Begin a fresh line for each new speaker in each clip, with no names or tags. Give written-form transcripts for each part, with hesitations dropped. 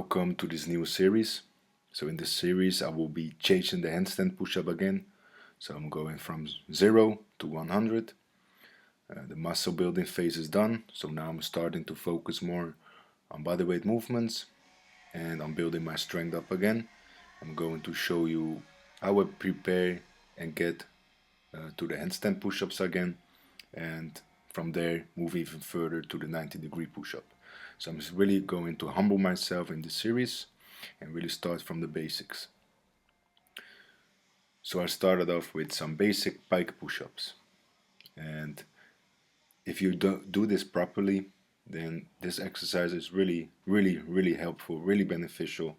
welcome to this new series. So in this series I will be changing the handstand push-up again. So I'm going from 0 to 100. The muscle building phase is done, so now I'm starting to focus more on bodyweight movements and on building my strength up again. I'm going to show you how I prepare and get to the handstand push-ups again, and from there move even further to the 90-degree push-up. So I'm really going to humble myself in this series and really start from the basics. So I started off with some basic pike push-ups, and if you don't do this properly, then this exercise is really helpful, really beneficial.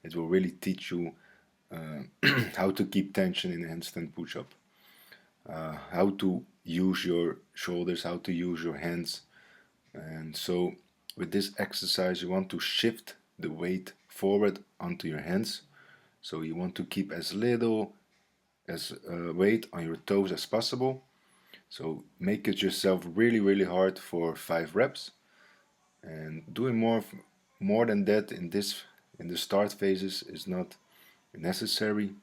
It will really teach you how to keep tension in a handstand push-up, how to use your shoulders, how to use your hands. And so with this exercise you want to shift the weight forward onto your hands. So you want to keep as little as weight on your toes as possible. So make it yourself really hard for 5 reps, and doing more than that in the start phases is not necessary,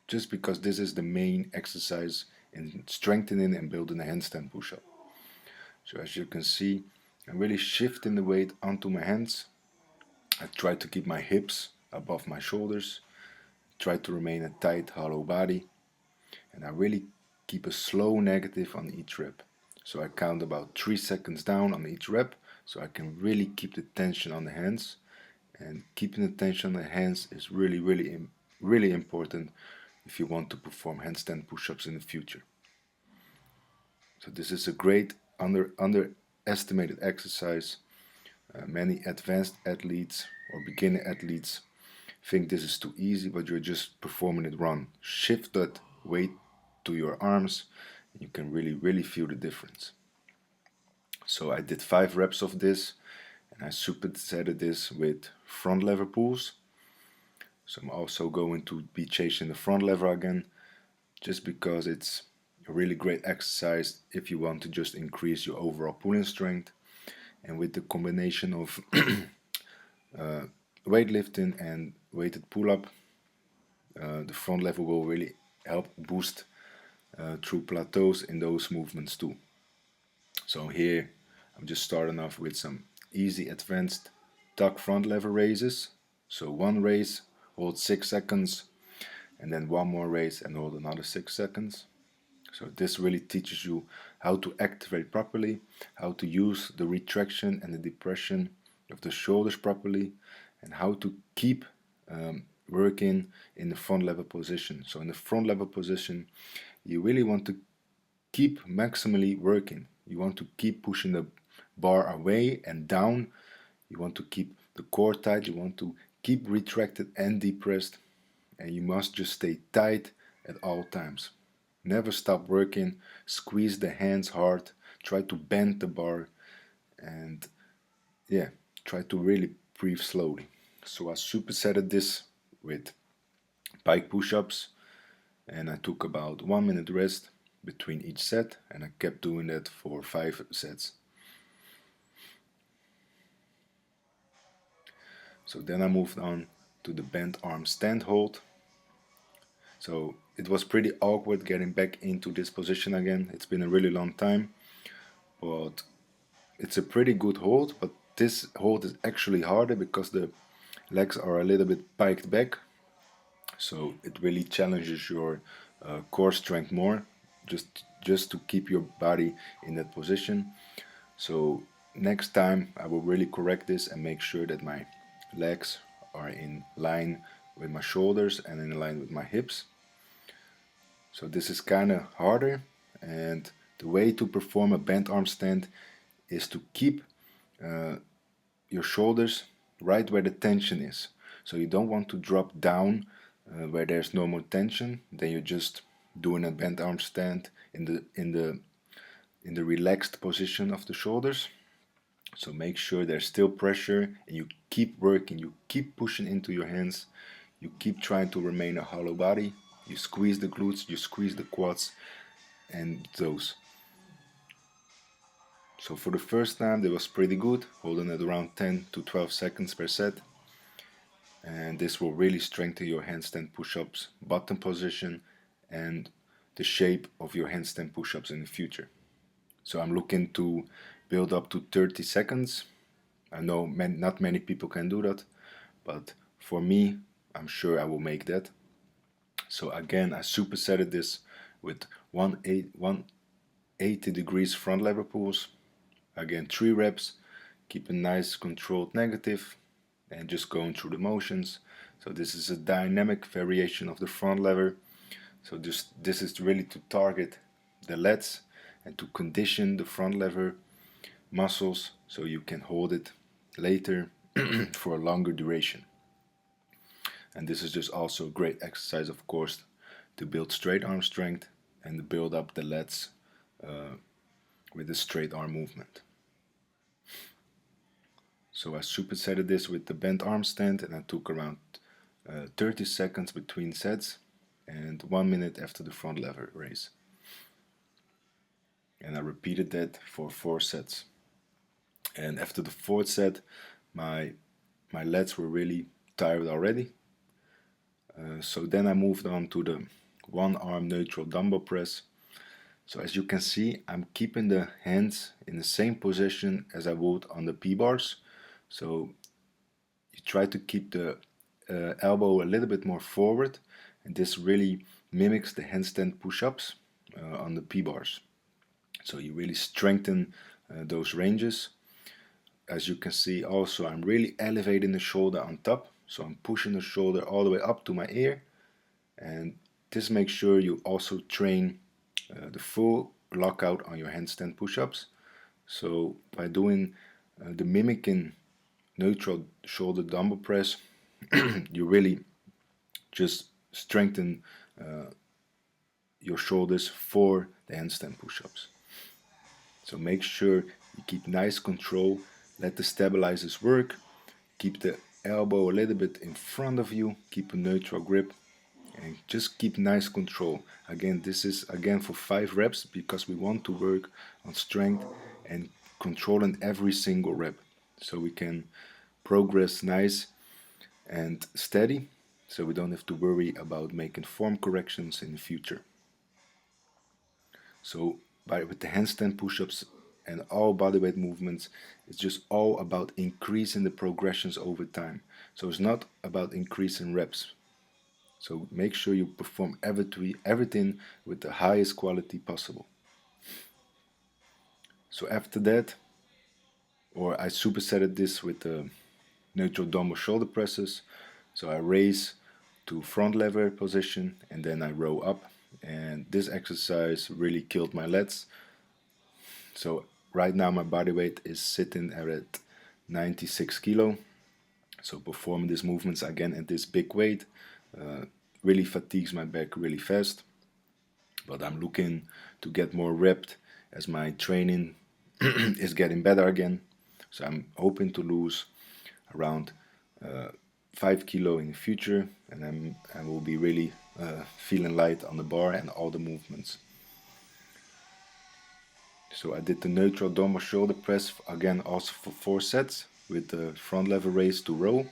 just because this is the main exercise in strengthening and building a handstand push-up. So as you can see, I'm really shifting the weight onto my hands. I try to keep my hips above my shoulders, try to remain a tight hollow body, and I really keep a slow negative on each rep. So I count about 3 seconds down on each rep, so I can really keep the tension on the hands. And keeping the tension on the hands is really important if you want to perform handstand push-ups in the future. So this is a great underestimated exercise. Many advanced athletes or beginner athletes think this is too easy, but you're just performing it wrong. Shift that weight to your arms and you can really feel the difference. So I did 5 reps of this, and I supersetted this with front lever pulls. So I'm also going to be chasing the front lever again, just because it's a really great exercise if you want to just increase your overall pulling strength. And with the combination of weightlifting and weighted pull-up, the front lever will really help boost through plateaus in those movements too. So here I'm just starting off with some easy advanced tuck front lever raises. So one raise, hold 6 seconds, and then one more raise and hold another 6 seconds. So this really teaches you how to activate properly, how to use the retraction and the depression of the shoulders properly, and how to keep working in the front lever position. So in the front lever position, you really want to keep maximally working. You want to keep pushing the bar away and down. You want to keep the core tight. You want to keep retracted and depressed, and you must just stay tight at all times. Never stop working. Squeeze the hands hard. Try to bend the bar, and yeah, try to really breathe slowly. So I supersetted this with pike push-ups, and I took about 1 minute rest between each set, and I kept doing that for 5 sets. So then I moved on to the bent arm stand hold. So it was pretty awkward getting back into this position again. It's been a really long time, but it's a pretty good hold. But this hold is actually harder because the legs are a little bit piked back. So it really challenges your core strength more, just to keep your body in that position. So next time I will really correct this and make sure that my legs are in line with my shoulders and in line with my hips. So this is kind of harder, and the way to perform a bent arm stand is to keep your shoulders right where the tension is. So you don't want to drop down where there's no more tension. Then you're just doing a bent arm stand in the relaxed position of the shoulders. So make sure there's still pressure, and you keep working, you keep pushing into your hands, you keep trying to remain a hollow body. You squeeze the glutes, you squeeze the quads and toes. So for the first time that was pretty good, holding at around 10 to 12 seconds per set. and this will really strengthen your handstand push-ups bottom position and the shape of your handstand push-ups in the future. So I'm looking to build up to 30 seconds. I know not many people can do that, but for me, I'm sure I will make that. So again, I supersetted this with 180 degrees front lever pulls. Again, 3 reps, keep a nice controlled negative, and just going through the motions. So this is a dynamic variation of the front lever. So this is really to target the lats and to condition the front lever muscles so you can hold it later for a longer duration. And this is just also a great exercise, of course, to build straight arm strength and to build up the lats with the straight arm movement. So I supersetted this with the bent arm stand, and I took around 30 seconds between sets and 1 minute after the front lever raise. And I repeated that for 4 sets. And after the 4th set, my lats were really tired already. So then I moved on to the one arm neutral dumbbell press. So as you can see, I'm keeping the hands in the same position as I would on the P-bars. So you try to keep the elbow a little bit more forward, and this really mimics the handstand push-ups on the P-bars. So you really strengthen those ranges. As you can see also, I'm really elevating the shoulder on top. So I'm pushing the shoulder all the way up to my ear, and this makes sure you also train the full lockout on your handstand push-ups. So by doing the mimicking neutral shoulder dumbbell press, you really just strengthen your shoulders for the handstand push-ups. So make sure you keep nice control, let the stabilizers work, keep the elbow a little bit in front of you, keep a neutral grip, and just keep nice control. Again, this is again for 5 reps because we want to work on strength and controlling every single rep, so we can progress nice and steady, so we don't have to worry about making form corrections in the future. So with the handstand push-ups and all bodyweight movements, it's just all about increasing the progressions over time. So it's not about increasing reps. So make sure you perform everything with the highest quality possible. So after that, or I supersetted this with the neutral dumbbell shoulder presses. So I raise to front lever position and then I row up. And this exercise really killed my lats. So right now my body weight is sitting at 96 kilo. So performing these movements again at this big weight really fatigues my back really fast. But I'm looking to get more repped as my training is getting better again. So I'm hoping to lose around 5 kilo in the future, and I will be really feeling light on the bar and all the movements. So I did the neutral dumbbell shoulder press again also for 4 sets with the front lever raise to row.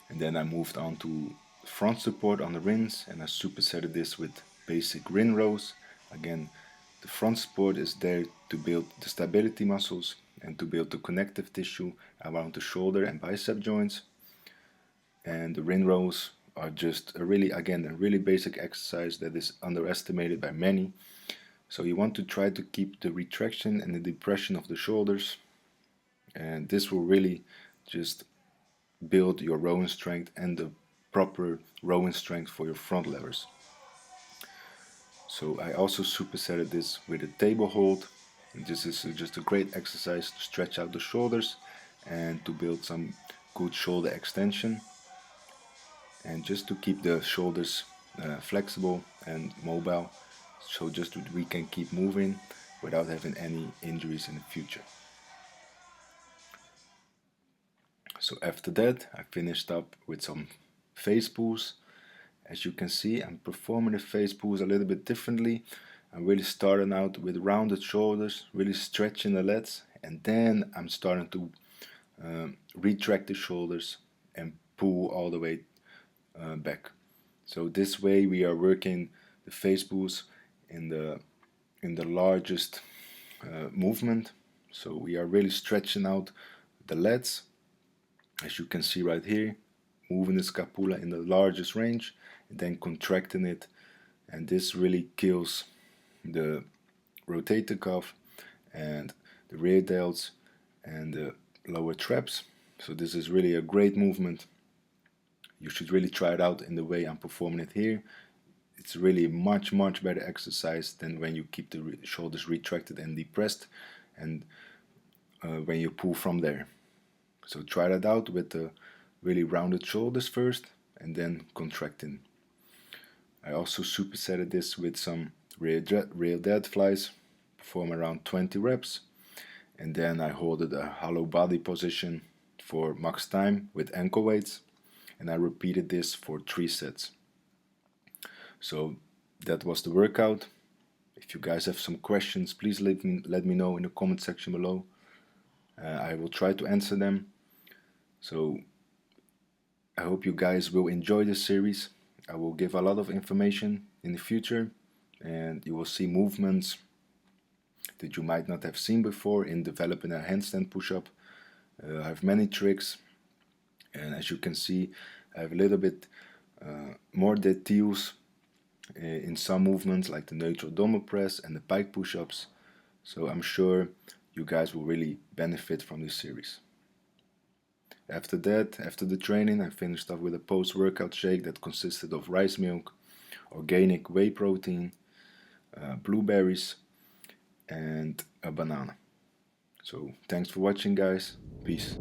And then I moved on to front support on the rins, and I supersetted this with basic rin rows. Again, the front support is there to build the stability muscles and to build the connective tissue around the shoulder and bicep joints. And the rin rows are just a really basic exercise that is underestimated by many. So you want to try to keep the retraction and the depression of the shoulders, and this will really just build your rowing strength and the proper rowing strength for your front levers. So I also supersetted this with a table hold, and this is just a great exercise to stretch out the shoulders and to build some good shoulder extension, and just to keep the shoulders flexible and mobile, so just we can keep moving without having any injuries in the future. So after that, I finished up with some face pulls. As you can see, I'm performing the face pulls a little bit differently. I'm really starting out with rounded shoulders, really stretching the lats, and then I'm starting to retract the shoulders and pull all the way back. So this way we are working the face pulls in the largest movement. So we are really stretching out the lats, as you can see right here, moving the scapula in the largest range and then contracting it, and this really kills the rotator cuff and the rear delts and the lower traps. So this is really a great movement. You should really try it out in the way I'm performing it here. It's really much better exercise than when you keep the shoulders retracted and depressed, and when you pull from there. So try that out with the really rounded shoulders first and then contracting. I also supersetted this with some rear dead flies, perform around 20 reps, and then I hold a hollow body position for max time with ankle weights, and I repeated this for 3 sets. So that was the workout. If you guys have some questions, please let me know in the comment section below. I will try to answer them. So I hope you guys will enjoy this series. I will give a lot of information in the future, and you will see movements that you might not have seen before in developing a handstand push-up. I have many tricks, and as you can see, I have a little bit more details in some movements like the neutral dumbbell press and the pike push-ups. So I'm sure you guys will really benefit from this series. After that, after the training, I finished off with a post-workout shake that consisted of rice milk, organic whey protein, blueberries, and a banana. So thanks for watching, guys. Peace.